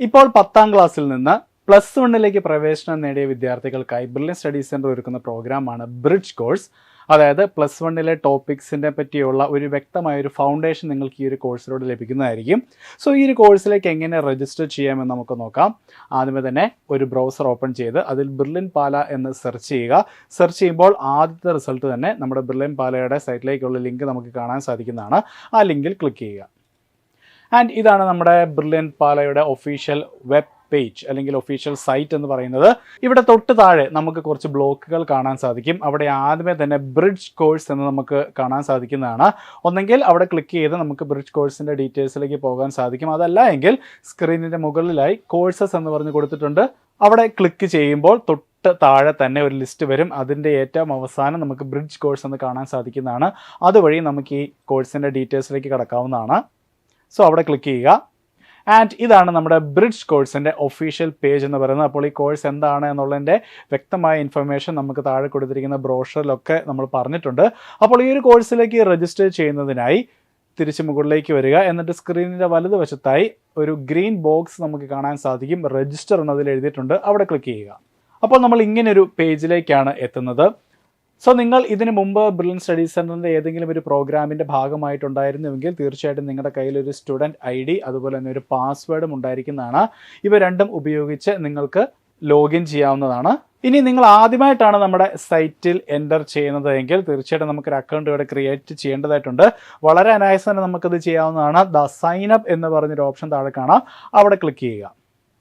ഇപ്പോൾ 10ാം ക്ലാസ്സിൽ നിന്ന് +1 പ്രവേശനം നേടിയ വിദ്യാർത്ഥികൾക്കായി ബ്രില്യൻ സ്റ്റഡി സെൻറ്റർ ഒരുക്കുന്ന പ്രോഗ്രാമാണ് ബ്രിഡ്ജ് കോഴ്സ്. അതായത് +1 ടോപ്പിക്സിനെ പറ്റിയുള്ള ഒരു വ്യക്തമായൊരു ഫൗണ്ടേഷൻ നിങ്ങൾക്ക് ഈ ഒരു കോഴ്സിലൂടെ ലഭിക്കുന്നതായിരിക്കും. സോ ഈ ഒരു കോഴ്സിലേക്ക് എങ്ങനെ രജിസ്റ്റർ ചെയ്യാമെന്ന് നമുക്ക് നോക്കാം. ആദ്യമേ തന്നെ ഒരു ബ്രൗസർ ഓപ്പൺ ചെയ്ത് അതിൽ ബ്രില്യൻ പാല എന്ന് സെർച്ച് ചെയ്യുക. സെർച്ച് ചെയ്യുമ്പോൾ ആദ്യത്തെ റിസൾട്ട് തന്നെ നമ്മുടെ ബ്രില്യൻ പാലയുടെ സൈറ്റിലേക്കുള്ള ലിങ്ക് നമുക്ക് കാണാൻ സാധിക്കുന്നതാണ്. ആ ലിങ്കിൽ ക്ലിക്ക് ചെയ്യുക. ആൻഡ് ഇതാണ് നമ്മുടെ ബ്രില്യൻ പാലയുടെ ഒഫീഷ്യൽ വെബ് പേജ് അല്ലെങ്കിൽ ഒഫീഷ്യൽ സൈറ്റ് എന്ന് പറയുന്നത്. ഇവിടെ തൊട്ട് താഴെ നമുക്ക് കുറച്ച് ബ്ലോക്കുകൾ കാണാൻ സാധിക്കും. അവിടെ ആദ്യമേ തന്നെ ബ്രിഡ്ജ് കോഴ്സ് എന്ന് നമുക്ക് കാണാൻ സാധിക്കുന്നതാണ്. ഒന്നെങ്കിൽ അവിടെ ക്ലിക്ക് ചെയ്ത് നമുക്ക് ബ്രിഡ്ജ് കോഴ്സിൻ്റെ ഡീറ്റെയിൽസിലേക്ക് പോകാൻ സാധിക്കും. അതല്ല എങ്കിൽ സ്ക്രീനിൻ്റെ മുകളിലായി കോഴ്സസ് എന്ന് പറഞ്ഞ് കൊടുത്തിട്ടുണ്ട്. അവിടെ ക്ലിക്ക് ചെയ്യുമ്പോൾ തൊട്ട് താഴെ തന്നെ ഒരു ലിസ്റ്റ് വരും. അതിൻ്റെ ഏറ്റവും അവസാനം നമുക്ക് ബ്രിഡ്ജ് കോഴ്സ് എന്ന് കാണാൻ സാധിക്കുന്നതാണ്. അതുവഴി നമുക്ക് ഈ കോഴ്സിൻ്റെ ഡീറ്റെയിൽസിലേക്ക് കടക്കാവുന്നതാണ്. സോ അവിടെ ക്ലിക്ക് ചെയ്യുക. ആൻഡ് ഇതാണ് നമ്മുടെ ബ്രിഡ്ജ് കോഴ്സിൻ്റെ ഒഫീഷ്യൽ പേജ് എന്ന് പറയുന്നത്. അപ്പോൾ ഈ കോഴ്സ് എന്താണ് എന്നുള്ളതിൻ്റെ വ്യക്തമായ ഇൻഫർമേഷൻ നമുക്ക് താഴെ കൊടുത്തിരിക്കുന്ന ബ്രോഷറിലൊക്കെ നമ്മൾ പറഞ്ഞിട്ടുണ്ട്. അപ്പോൾ ഈ ഒരു കോഴ്സിലേക്ക് രജിസ്റ്റർ ചെയ്യുന്നതിനായി തിരിച്ച് മുകളിലേക്ക് വരിക. എന്നിട്ട് സ്ക്രീനിൻ്റെ വലതുവശത്തായി ഒരു ഗ്രീൻ ബോക്സ് നമുക്ക് കാണാൻ സാധിക്കും. രജിസ്റ്റർ എന്നതിൽ എഴുതിയിട്ടുണ്ട്. അവിടെ ക്ലിക്ക് ചെയ്യുക. അപ്പോൾ നമ്മൾ ഇങ്ങനൊരു പേജിലേക്കാണ് എത്തുന്നത്. സോ നിങ്ങൾ ഇതിനു മുമ്പ് ബ്രില്യൻ സ്റ്റഡി സെൻറ്ററിൻ്റെ ഏതെങ്കിലും ഒരു പ്രോഗ്രാമിൻ്റെ ഭാഗമായിട്ടുണ്ടായിരുന്നുവെങ്കിൽ തീർച്ചയായിട്ടും നിങ്ങളുടെ കയ്യിൽ ഒരു സ്റ്റുഡൻറ്റ് ID അതുപോലെ തന്നെ ഒരു പാസ്വേഡും ഉണ്ടായിരിക്കുന്നതാണ്. ഇവ രണ്ടും ഉപയോഗിച്ച് നിങ്ങൾക്ക് ലോഗിൻ ചെയ്യാവുന്നതാണ്. ഇനി നിങ്ങൾ ആദ്യമായിട്ടാണ് നമ്മുടെ സൈറ്റിൽ എൻ്റർ ചെയ്യുന്നത് എങ്കിൽ തീർച്ചയായിട്ടും നമുക്കൊരു അക്കൗണ്ട് ഇവിടെ ക്രിയേറ്റ് ചെയ്യേണ്ടതായിട്ടുണ്ട്. വളരെ അനായാസം തന്നെ നമുക്കത് ചെയ്യാവുന്നതാണ്. സൈൻ അപ്പ് എന്ന് പറഞ്ഞൊരു ഓപ്ഷൻ താഴെ കാണാം. അവിടെ ക്ലിക്ക് ചെയ്യുക.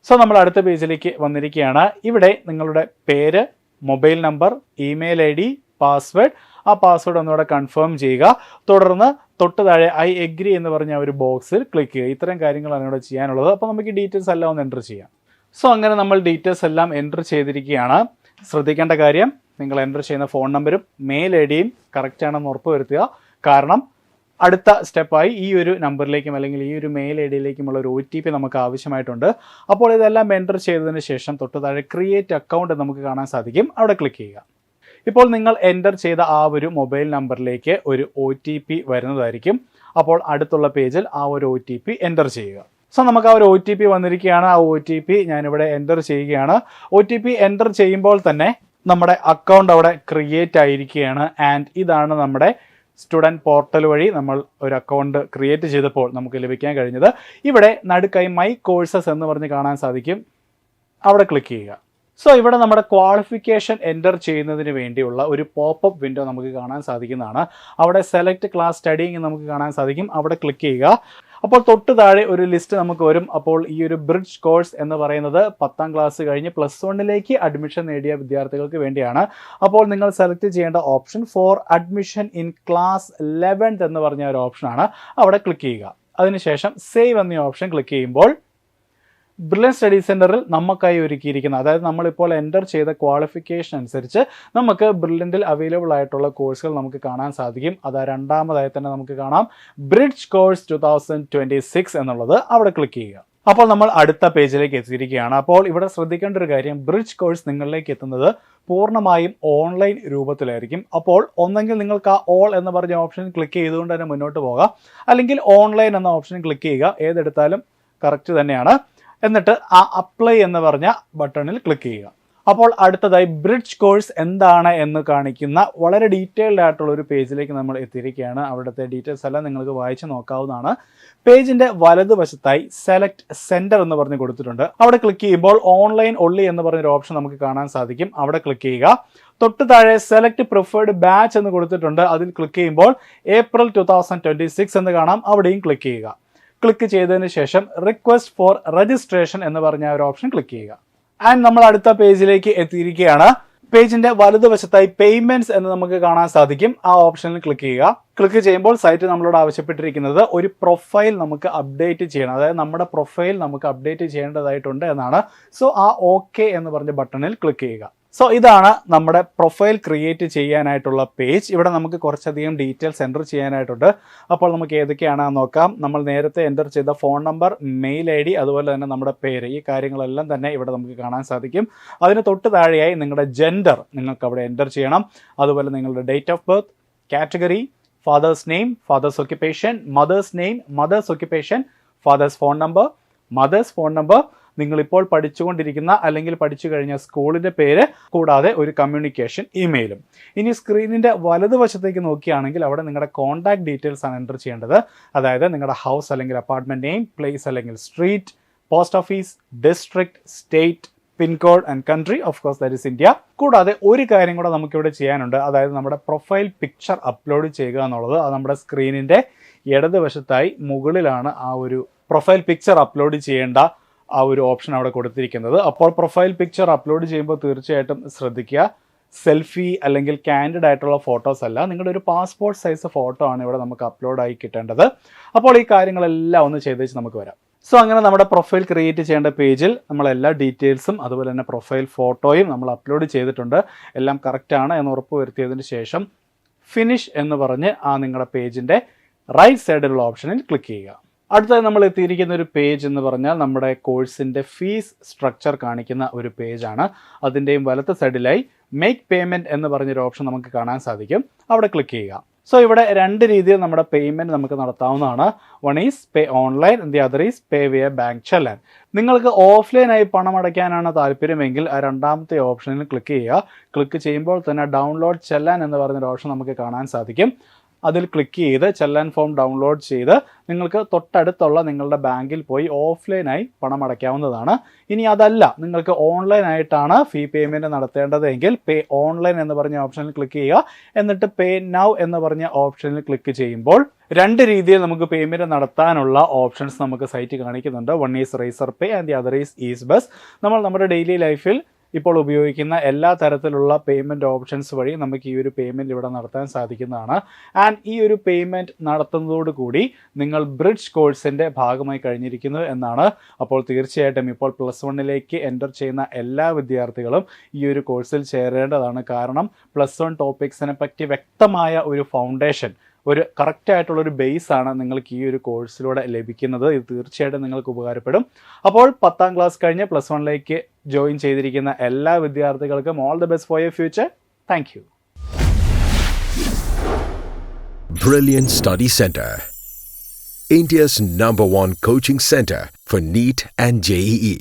സോ നമ്മൾ അടുത്ത പേജിലേക്ക് വന്നിരിക്കുകയാണ്. ഇവിടെ നിങ്ങളുടെ പേര്, mobile number, email ID, password, ആ പാസ്വേഡ് ഒന്നുകൂടെ കൺഫേം ചെയ്യുക. തുടർന്ന് തൊട്ട് താഴെ ഐ എഗ്രി എന്ന് പറഞ്ഞ ഒരു ബോക്സിൽ ക്ലിക്ക് ചെയ്യുക. ഇത്തരം കാര്യങ്ങളാണ് ഇവിടെ ചെയ്യാനുള്ളത്. അപ്പോൾ നമുക്ക് ഈ ഡീറ്റെയിൽസ് എല്ലാം ഒന്ന് എൻ്റർ ചെയ്യാം. സോ അങ്ങനെ നമ്മൾ ഡീറ്റെയിൽസ് എല്ലാം എൻ്റർ ചെയ്തിരിക്കുകയാണ്. ശ്രദ്ധിക്കേണ്ട കാര്യം, നിങ്ങൾ എൻ്റർ ചെയ്യുന്ന ഫോൺ നമ്പരും മെയിൽ IDയും കറക്റ്റ് ആണെന്ന് ഉറപ്പ് വരുത്തുക. കാരണം അടുത്ത സ്റ്റെപ്പായി ഈ ഒരു നമ്പറിലേക്കും അല്ലെങ്കിൽ ഈ ഒരു മെയിൽ IDയിലേക്കുമുള്ള ഒരു OTP നമുക്ക് ആവശ്യമായിട്ടുണ്ട്. അപ്പോൾ ഇതെല്ലാം എൻ്റർ ചെയ്തതിന് ശേഷം തൊട്ട് താഴെ ക്രിയേറ്റ് അക്കൗണ്ട് നമുക്ക് കാണാൻ സാധിക്കും. അവിടെ ക്ലിക്ക് ചെയ്യുക. ഇപ്പോൾ നിങ്ങൾ എൻ്റർ ചെയ്ത ആ ഒരു മൊബൈൽ നമ്പറിലേക്ക് ഒരു OTP വരുന്നതായിരിക്കും. അപ്പോൾ അടുത്തുള്ള പേജിൽ ആ ഒരു OTP എൻ്റർ ചെയ്യുക. സോ നമുക്ക് ആ ഒരു OTP വന്നിരിക്കുകയാണ്. ആ OTP ഞാനിവിടെ എൻ്റർ ചെയ്യുകയാണ്. OTP എൻ്റർ ചെയ്യുമ്പോൾ തന്നെ നമ്മുടെ അക്കൗണ്ട് അവിടെ ക്രിയേറ്റ് ആയിരിക്കുകയാണ്. ആൻഡ് ഇതാണ് നമ്മുടെ സ്റ്റുഡൻറ്റ് പോർട്ടൽ വഴി നമ്മൾ ഒരു അക്കൗണ്ട് ക്രിയേറ്റ് ചെയ്തപ്പോൾ നമുക്ക് ലഭിക്കാൻ കഴിഞ്ഞത്. ഇവിടെ നടുക്കായി മൈ കോഴ്സസ് എന്ന് പറഞ്ഞ് കാണാൻ സാധിക്കും. അവിടെ ക്ലിക്ക് ചെയ്യുക. സോ ഇവിടെ നമ്മുടെ ക്വാളിഫിക്കേഷൻ എൻ്റർ ചെയ്യുന്നതിന് വേണ്ടിയുള്ള ഒരു പോപ്പപ്പ് വിൻഡോ നമുക്ക് കാണാൻ സാധിക്കുന്നതാണ്. അവിടെ സെലക്ട് ക്ലാസ് സ്റ്റഡിങ് നമുക്ക് കാണാൻ സാധിക്കും. അവിടെ ക്ലിക്ക് ചെയ്യുക. അപ്പോൾ തൊട്ട് താഴെ ഒരു ലിസ്റ്റ് നമുക്ക് വരും. അപ്പോൾ ഈ ഒരു ബ്രിഡ്ജ് കോഴ്സ് എന്ന് പറയുന്നത് 10ാം ക്ലാസ് കഴിഞ്ഞ് +1 അഡ്മിഷൻ നേടിയ വിദ്യാർത്ഥികൾക്ക് വേണ്ടിയാണ്. അപ്പോൾ നിങ്ങൾ സെലക്ട് ചെയ്യേണ്ട option for admission in class 11th എന്ന് പറഞ്ഞ ഒരു ഓപ്ഷനാണ്. അവിടെ ക്ലിക്ക് ചെയ്യുക. അതിനുശേഷം സേവ് എന്ന ഓപ്ഷൻ ക്ലിക്ക് ചെയ്യുമ്പോൾ ബ്രില്യൻ സ്റ്റഡി സെൻറ്ററിൽ നമുക്കായി ഒരുക്കിയിരിക്കുന്ന, അതായത് നമ്മളിപ്പോൾ എൻ്റർ ചെയ്ത ക്വാളിഫിക്കേഷൻ അനുസരിച്ച് നമുക്ക് ബ്രില്യൻറ്റിൽ അവൈലബിൾ ആയിട്ടുള്ള കോഴ്സുകൾ നമുക്ക് കാണാൻ സാധിക്കും. അത് രണ്ടാമതായി തന്നെ നമുക്ക് കാണാം ബ്രിഡ്ജ് കോഴ്സ് 2026 എന്നുള്ളത്. അവിടെ ക്ലിക്ക് ചെയ്യുക. അപ്പോൾ നമ്മൾ അടുത്ത പേജിലേക്ക് എത്തിയിരിക്കുകയാണ്. അപ്പോൾ ഇവിടെ ശ്രദ്ധിക്കേണ്ട ഒരു കാര്യം, ബ്രിഡ്ജ് കോഴ്സ് നിങ്ങളിലേക്ക് എത്തുന്നത് പൂർണ്ണമായും ഓൺലൈൻ രൂപത്തിലായിരിക്കും. അപ്പോൾ ഒന്നെങ്കിൽ നിങ്ങൾക്ക് ആ ഓൾ എന്ന് പറഞ്ഞ ഓപ്ഷൻ ക്ലിക്ക് ചെയ്തുകൊണ്ട് തന്നെ മുന്നോട്ട് പോകാം, അല്ലെങ്കിൽ ഓൺലൈൻ എന്ന ഓപ്ഷൻ ക്ലിക്ക് ചെയ്യുക. ഏതെടുത്താലും കറക്റ്റ് തന്നെയാണ്. എന്നിട്ട് ആ അപ്ലൈ എന്ന് പറഞ്ഞ ബട്ടണിൽ ക്ലിക്ക് ചെയ്യുക. അപ്പോൾ അടുത്തതായി ബ്രിഡ്ജ് കോഴ്സ് എന്താണ് എന്ന് കാണിക്കുന്ന വളരെ ഡീറ്റെയിൽഡ് ആയിട്ടുള്ള ഒരു പേജിലേക്ക് നമ്മൾ എത്തിയിരിക്കുകയാണ്. അവിടുത്തെ ഡീറ്റെയിൽസ് എല്ലാം നിങ്ങൾക്ക് വായിച്ച് നോക്കാവുന്നതാണ്. പേജിൻ്റെ വലതുവശത്തായി സെലക്ട് സെൻറ്റർ എന്ന് പറഞ്ഞ് കൊടുത്തിട്ടുണ്ട്. അവിടെ ക്ലിക്ക് ചെയ്യുമ്പോൾ ഓൺലൈൻ ഒള്ളി എന്ന് പറഞ്ഞൊരു ഓപ്ഷൻ നമുക്ക് കാണാൻ സാധിക്കും. അവിടെ ക്ലിക്ക് ചെയ്യുക. തൊട്ട് താഴെ സെലക്ട് പ്രിഫേർഡ് ബാച്ച് എന്ന് കൊടുത്തിട്ടുണ്ട്. അതിൽ ക്ലിക്ക് ചെയ്യുമ്പോൾ ഏപ്രിൽ 2026 എന്ന് കാണാം. അവിടെയും ക്ലിക്ക് ചെയ്യുക. ക്ലിക്ക് ചെയ്തതിന് ശേഷം റിക്വസ്റ്റ് ഫോർ രജിസ്ട്രേഷൻ എന്ന് പറഞ്ഞ ഒരു ഓപ്ഷൻ ക്ലിക്ക് ചെയ്യുക. ആൻഡ് നമ്മൾ അടുത്ത പേജിലേക്ക് എത്തിയിരിക്കുകയാണ്. പേജിന്റെ വലതുവശത്തായി പേയ്മെന്റ്സ് എന്ന് നമുക്ക് കാണാൻ സാധിക്കും. ആ ഓപ്ഷനിൽ ക്ലിക്ക് ചെയ്യുക. ക്ലിക്ക് ചെയ്യുമ്പോൾ സൈറ്റ് നമ്മളോട് ആവശ്യപ്പെട്ടിരിക്കുന്നത് ഒരു പ്രൊഫൈൽ നമുക്ക് അപ്ഡേറ്റ് ചെയ്യണം, അതായത് നമ്മുടെ പ്രൊഫൈൽ നമുക്ക് അപ്ഡേറ്റ് ചെയ്യേണ്ടതായിട്ടുണ്ട് എന്നാണ്. സോ ആ ഓക്കെ എന്ന് പറഞ്ഞ ബട്ടണിൽ ക്ലിക്ക് ചെയ്യുക. സോ ഇതാണ് നമ്മുടെ പ്രൊഫൈൽ ക്രിയേറ്റ് ചെയ്യാനായിട്ടുള്ള പേജ്. ഇവിടെ നമുക്ക് കുറച്ചധികം ഡീറ്റെയിൽസ് എൻ്റർ ചെയ്യാനായിട്ടുണ്ട്. അപ്പോൾ നമുക്ക് ഏതൊക്കെയാണെന്ന് നോക്കാം. നമ്മൾ നേരത്തെ എൻ്റർ ചെയ്ത ഫോൺ നമ്പർ, മെയിൽ ID, അതുപോലെ തന്നെ നമ്മുടെ പേര്, ഈ കാര്യങ്ങളെല്ലാം തന്നെ ഇവിടെ നമുക്ക് കാണാൻ സാധിക്കും. അതിന് തൊട്ട് താഴെയായി നിങ്ങളുടെ ജെൻഡർ നിങ്ങൾക്ക് അവിടെ എൻ്റർ ചെയ്യണം. അതുപോലെ നിങ്ങളുടെ date of birth, category, father's name, father's occupation, mother's name, mother's occupation, father's phone number, mother's phone number, നിങ്ങളിപ്പോൾ പഠിച്ചുകൊണ്ടിരിക്കുന്ന അല്ലെങ്കിൽ പഠിച്ചു കഴിഞ്ഞ സ്കൂളിൻ്റെ പേര് കൂടാതെ ഒരു കമ്മ്യൂണിക്കേഷൻ ഇമെയിലും. ഇനി സ്ക്രീനിൻ്റെ വലതുവശത്തേക്ക് നോക്കുകയാണെങ്കിൽ അവിടെ നിങ്ങളുടെ കോൺടാക്ട് ഡീറ്റെയിൽസ് ആണ് എൻ്റർ ചെയ്യേണ്ടത്. അതായത് നിങ്ങളുടെ ഹൗസ് അല്ലെങ്കിൽ അപ്പാർട്ട്മെൻറ്റ് നെയിം, പ്ലേസ് അല്ലെങ്കിൽ street, post office, district, state, pincode and country, of course that is India. കൂടാതെ ഒരു കാര്യം കൂടെ നമുക്കിവിടെ ചെയ്യാനുണ്ട്. അതായത് നമ്മുടെ പ്രൊഫൈൽ പിക്ചർ അപ്ലോഡ് ചെയ്യുക എന്നുള്ളത്. അത് നമ്മുടെ സ്ക്രീനിൻ്റെ ഇടതുവശത്തായി മുകളിലാണ് ആ ഒരു പ്രൊഫൈൽ പിക്ചർ അപ്ലോഡ് ചെയ്യേണ്ട ആ ഒരു ഓപ്ഷൻ അവിടെ കൊടുത്തിരിക്കുന്നത്. അപ്പോൾ പ്രൊഫൈൽ പിക്ചർ അപ്ലോഡ് ചെയ്യുമ്പോൾ തീർച്ചയായിട്ടും ശ്രദ്ധിക്കുക, സെൽഫി അല്ലെങ്കിൽ കാൻഡിഡ് ആയിട്ടുള്ള ഫോട്ടോസ് അല്ല, നിങ്ങളുടെ ഒരു പാസ്പോർട്ട് സൈസ് ഫോട്ടോ ആണ് ഇവിടെ നമുക്ക് അപ്ലോഡായി കിട്ടേണ്ടത്. അപ്പോൾ ഈ കാര്യങ്ങളെല്ലാം ഒന്ന് ചെയ്തേച്ച് നമുക്ക് വരാം. സോ അങ്ങനെ നമ്മുടെ പ്രൊഫൈൽ ക്രിയേറ്റ് ചെയ്യേണ്ട പേജിൽ നമ്മൾ എല്ലാ ഡീറ്റെയിൽസും അതുപോലെ തന്നെ പ്രൊഫൈൽ ഫോട്ടോയും നമ്മൾ അപ്ലോഡ് ചെയ്തിട്ടുണ്ട്. എല്ലാം കറക്റ്റാണ് എന്ന് ഉറപ്പ് വരുത്തിയതിന് ശേഷം ഫിനിഷ് എന്ന് പറഞ്ഞ് ആ നിങ്ങളുടെ പേജിൻ്റെ റൈറ്റ് സൈഡിലുള്ള ഓപ്ഷനിൽ ക്ലിക്ക് ചെയ്യുക. അടുത്തത് നമ്മൾ എത്തിയിരിക്കുന്ന ഒരു പേജ് എന്ന് പറഞ്ഞാൽ നമ്മുടെ കോഴ്സിൻ്റെ ഫീസ് സ്ട്രക്ചർ കാണിക്കുന്ന ഒരു പേജാണ്. അതിൻ്റെയും വലത്ത് സൈഡിലായി മേക്ക് പേയ്മെൻറ്റ് എന്ന് പറഞ്ഞൊരു ഓപ്ഷൻ നമുക്ക് കാണാൻ സാധിക്കും. അവിടെ ക്ലിക്ക് ചെയ്യുക. സോ ഇവിടെ രണ്ട് രീതിയിൽ നമ്മുടെ പേയ്മെൻറ്റ് നമുക്ക് നടത്താവുന്നതാണ്. One is pay online, the other is pay via bank challan. നിങ്ങൾക്ക് ഓഫ്ലൈനായി പണം അടയ്ക്കാനാണ് താല്പര്യമെങ്കിൽ ആ രണ്ടാമത്തെ ഓപ്ഷനിൽ ക്ലിക്ക് ചെയ്യുക. ക്ലിക്ക് ചെയ്യുമ്പോൾ തന്നെ ഡൗൺലോഡ് ചെല്ലാൻ എന്ന് പറഞ്ഞൊരു ഓപ്ഷൻ നമുക്ക് കാണാൻ സാധിക്കും. അതിൽ ക്ലിക്ക് ചെയ്ത് ചെല്ലാൻ ഫോം ഡൗൺലോഡ് ചെയ്ത് നിങ്ങൾക്ക് തൊട്ടടുത്തുള്ള നിങ്ങളുടെ ബാങ്കിൽ പോയി ഓഫ്ലൈനായി പണം അടയ്ക്കാവുന്നതാണ്. ഇനി അതല്ല, നിങ്ങൾക്ക് ഓൺലൈനായിട്ടാണ് ഫീ പേയ്മെൻറ്റ് നടത്തേണ്ടതെങ്കിൽ പേ ഓൺലൈൻ എന്ന് പറഞ്ഞ ഓപ്ഷനിൽ ക്ലിക്ക് ചെയ്യുക. എന്നിട്ട് പേ നൗ എന്ന് പറഞ്ഞ ഓപ്ഷനിൽ ക്ലിക്ക് ചെയ്യുമ്പോൾ രണ്ട് രീതിയിൽ നമുക്ക് പേയ്മെൻറ്റ് നടത്താനുള്ള ഓപ്ഷൻസ് നമുക്ക് സൈറ്റ് കാണിക്കുന്നുണ്ട്. One is Razorpay and the other is bus. നമ്മൾ നമ്മുടെ ഡെയിലി ലൈഫിൽ ഇപ്പോൾ ഉപയോഗിക്കുന്ന എല്ലാ തരത്തിലുള്ള പേയ്മെൻറ്റ് ഓപ്ഷൻസ് വഴി നമുക്ക് ഈ ഒരു പേയ്മെൻറ്റ് ഇവിടെ നടത്താൻ സാധിക്കുന്നതാണ്. ആൻഡ് ഈ ഒരു പേയ്മെൻറ്റ് നടത്തുന്നതോടുകൂടി നിങ്ങൾ ബ്രിഡ്ജ് കോഴ്സിൻ്റെ ഭാഗമായി കഴിഞ്ഞിരിക്കുന്നു എന്നാണ്. അപ്പോൾ തീർച്ചയായിട്ടും ഇപ്പോൾ +1 എൻ്റർ ചെയ്യുന്ന എല്ലാ വിദ്യാർത്ഥികളും ഈ ഒരു കോഴ്സിൽ ചേരേണ്ടതാണ്. കാരണം +1 ടോപ്പിക്സിനെ പറ്റി വ്യക്തമായ ഒരു ഫൗണ്ടേഷൻ, ഒരു കറക്റ്റായിട്ടുള്ളൊരു ബേസാണ് നിങ്ങൾക്ക് ഈ ഒരു കോഴ്സിലൂടെ ലഭിക്കുന്നത്. ഇത് തീർച്ചയായിട്ടും നിങ്ങൾക്ക് ഉപകാരപ്പെടും. അപ്പോൾ 10ാം ക്ലാസ് കഴിഞ്ഞ് +1 ജോയിൻ ചെയ്തിരിക്കുന്ന എല്ലാ വിദ്യാർത്ഥികൾക്കും all the best for your future. Thank you. Brilliant Study Center, India's #1 coaching center for NEET and JEE.